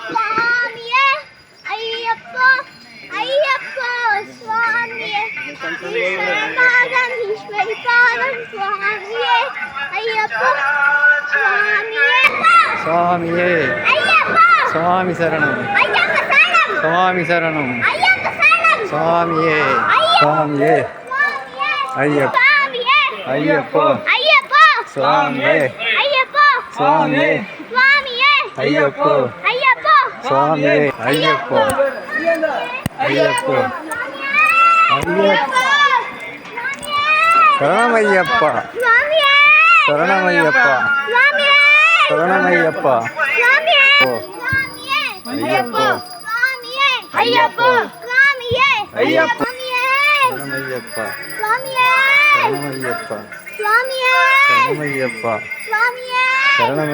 சுவாமியே ஐயப்பா ஐயப்பா சுவாமியே ஈஸ்வரபாதம் ஈஸ்வரிபாதம் சுவாமியே ஐயப்பா சுவாமியே சுவாமியே ஐயப்பா சுவாமி சரணம் ஐயப்பா சரணம் சுவாமி சரணம் ஐயப்பா சரணம் சுவாமியே சுவாமியே ஐயப்பா ஐயப்பா ஐயப்பா சுவாமியே ஐயப்பா சுவாமியே சுவாமியே ஐயப்பா ஐயப்பா சுவாமியே ஐயப்பா ஐயப்பா ஐயப்பா சரணமையப்பா சரணமையப்பா சரணமையப்பா ஐயப்பா ஐயப்பா ஐயப்பா சரணமையப்பா சரணமையப்பா சரணமையப்பா சரணமை